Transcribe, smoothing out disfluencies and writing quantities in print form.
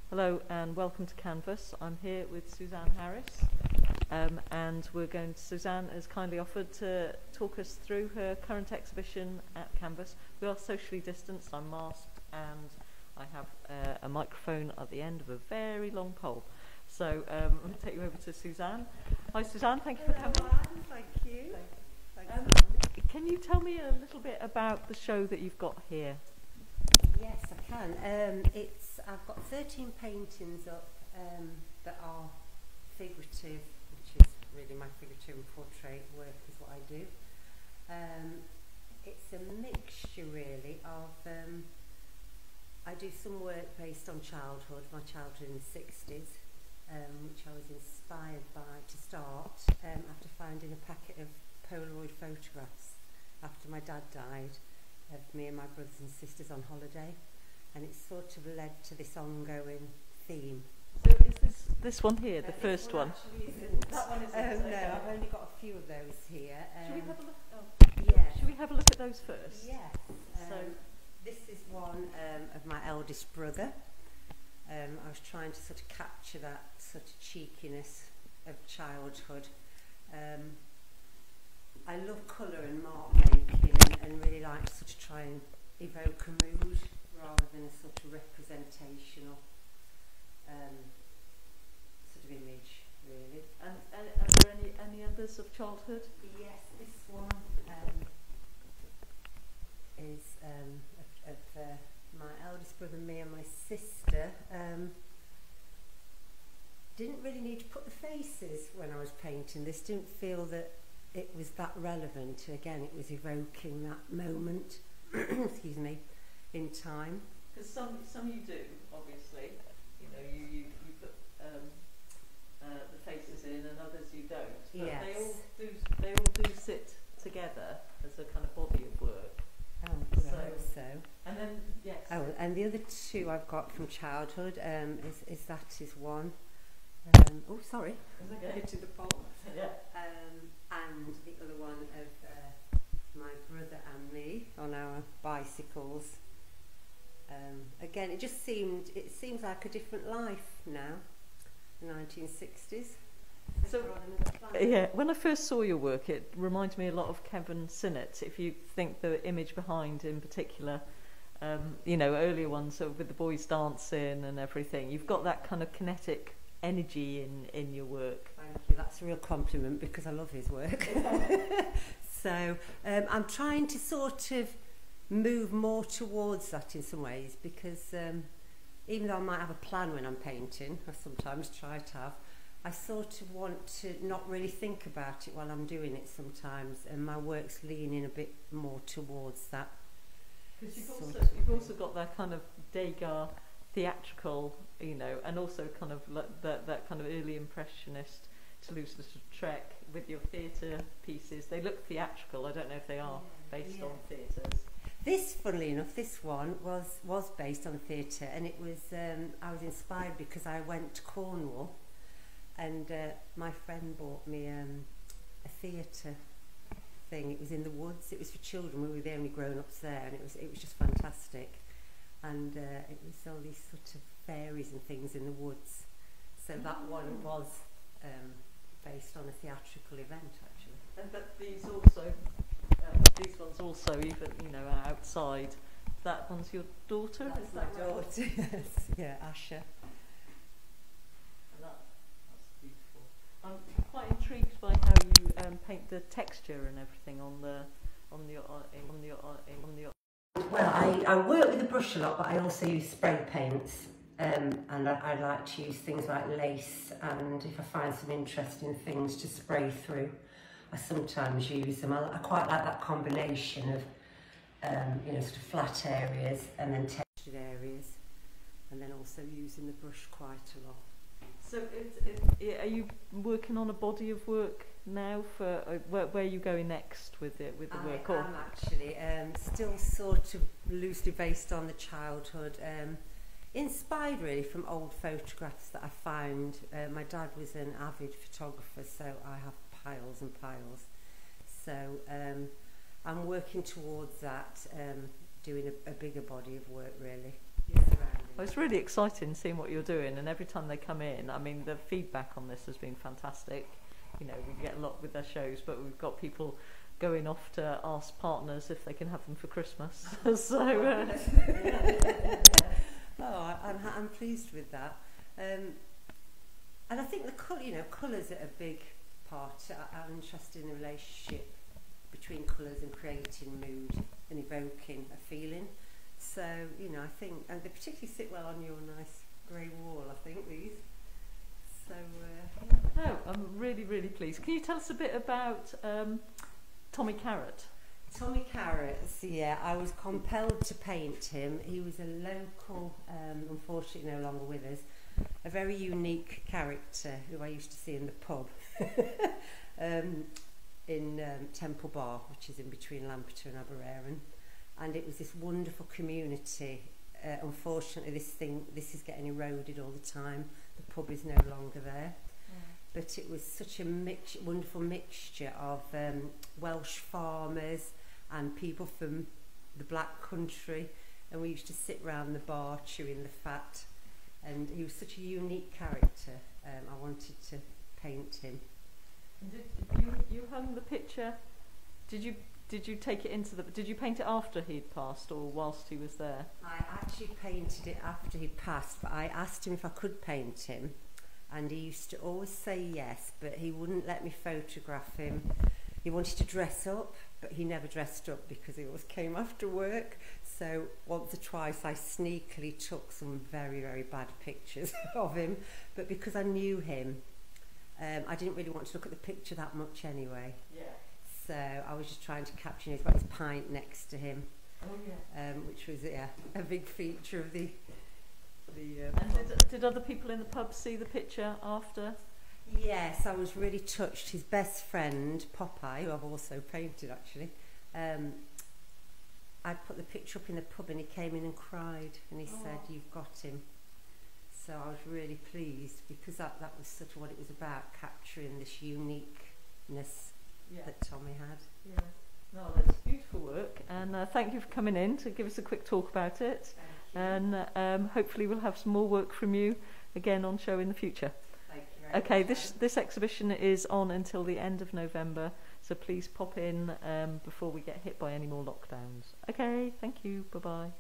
Hello and welcome to Canvas. I'm here with Suzanne Harris and Suzanne has kindly offered to talk us through her current exhibition at Canvas. We are socially distanced, I'm masked and I have a microphone at the end of a very long pole. So I'm going to take you over to Suzanne. Hi Suzanne, thank you for coming. Anne, thank you. Can you tell me a little bit about the show that you've got here? Yes, I can. I've got 13 paintings up that are figurative, which is really my figurative and portrait work is what I do. It's a mixture really of, I do some work based on childhood, my childhood in the 60s, which I was inspired by to start after finding a packet of Polaroid photographs after my dad died of me and my brothers and sisters on holiday, and it sort of led to this ongoing theme. So is this one here, the first one? That one isn't. No, I've only got a few of those here. Should we have a look? Oh. Yeah. Should we have a look at those first? Yes. So this is one of my eldest brother. I was trying to sort of capture that sort of cheekiness of childhood. I love colour and mark making and really like to sort of try and evoke a mood rather than a sort of representational sort of image, really. And are there any others of childhood? Yes, this one is of my eldest brother, me and my sister. Didn't really need to put the faces when I was painting this, didn't feel that it was that relevant. Again, it was evoking that moment, excuse me, in time. Because some you do, obviously. You know, you put the faces in, and others you don't. But yes. They all do sit together as a kind of body of work. Oh, good, I hope so. And then yes. Oh, and the other two I've got from childhood is one. Oh, sorry. Okay. To the pole. Yeah. And the other one of my brother and me on our bicycles. Again, it seems like a different life now, the 1960s. So, yeah, when I first saw your work, it reminded me a lot of Kevin Sinnott. If you think the image behind, in particular, you know, earlier ones sort of with the boys dancing and everything, you've got that kind of kinetic energy in your work. Thank you. That's a real compliment because I love his work. So I'm trying to sort of move more towards that in some ways because even though I might have a plan when I'm painting, I sometimes try to have, I sort of want to not really think about it while I'm doing it sometimes, and my work's leaning a bit more towards that. Because you've also got that kind of Degas theatrical, you know, and also kind of that kind of early impressionist Toulouse-Lautrec with your theatre pieces. They look theatrical. I don't know if they are based on theatres. This, funnily enough, this one was based on theatre, and it was I was inspired because I went to Cornwall, and my friend bought me a theatre thing. It was in the woods. It was for children. We were the only grown-ups there, and it was just fantastic. And it was all these sort of fairies and things in the woods. So that one was based on a theatrical event, actually. And but these ones also, even, you know, are outside. That one's your daughter? That's my daughter, yes. Yeah, Asha. And that's beautiful. I'm quite intrigued by how you paint the texture and everything on your. Well, I work with a brush a lot, but I also use spray paints, and I like to use things like lace, and if I find some interesting things to spray through, I sometimes use them. I quite like that combination of, you know, sort of flat areas and then textured areas, and then also using the brush quite a lot. So are you working on a body of work now for where are you going next with the work? I am actually still sort of loosely based on the childhood, inspired really from old photographs that I found. My dad was an avid photographer, so I have piles and piles. So I'm working towards that, doing a bigger body of work really. Yeah. Well, it's really exciting seeing what you're doing, and every time they come in, I mean, the feedback on this has been fantastic. You know, we get a lot with their shows, but we've got people going off to ask partners if they can have them for Christmas. So, I'm pleased with that. And I think the colours are a big part. I'm interested in the relationship between colours and creating mood and evoking a feeling. So, you know, I think, and they particularly sit well on your nice grey wall, I think, these. So, no, I'm really, really pleased. Can you tell us a bit about Tommy Carrot? Tommy Carrots, yeah, I was compelled to paint him. He was a local, unfortunately no longer with us, a very unique character who I used to see in the pub in Temple Bar, which is in between Lampeter and Aberaeron. And it was this wonderful community. Unfortunately, this is getting eroded all the time. The pub is no longer there. But it was such a wonderful mixture of Welsh farmers and people from the Black Country, and we used to sit round the bar chewing the fat, and he was such a unique character. I wanted to paint him. And you hung the picture? Did you take it into the? Did you paint it after he'd passed or whilst he was there? I actually painted it after he'd passed, but I asked him if I could paint him, and he used to always say yes, but he wouldn't let me photograph him. He wanted to dress up, but he never dressed up because he always came after work. So once or twice I sneakily took some very, very bad pictures of him, but because I knew him, I didn't really want to look at the picture that much anyway. Yeah. So I was just trying to capture him. He's got his pint next to him, which was a big feature of the. And did other people in the pub see the picture after? Yes, I was really touched. His best friend, Popeye, who I've also painted actually, I'd put the picture up in the pub and he came in and cried and he said, "You've got him." So I was really pleased because that was sort of what it was about, capturing this uniqueness that Tommy had. Yeah. No, that's beautiful work, and thank you for coming in to give us a quick talk about it. And hopefully we'll have some more work from you again on show in the future. Thank you very Okay, much. this exhibition is on until the end of November, so please pop in before we get hit by any more lockdowns. Okay, thank you, bye-bye.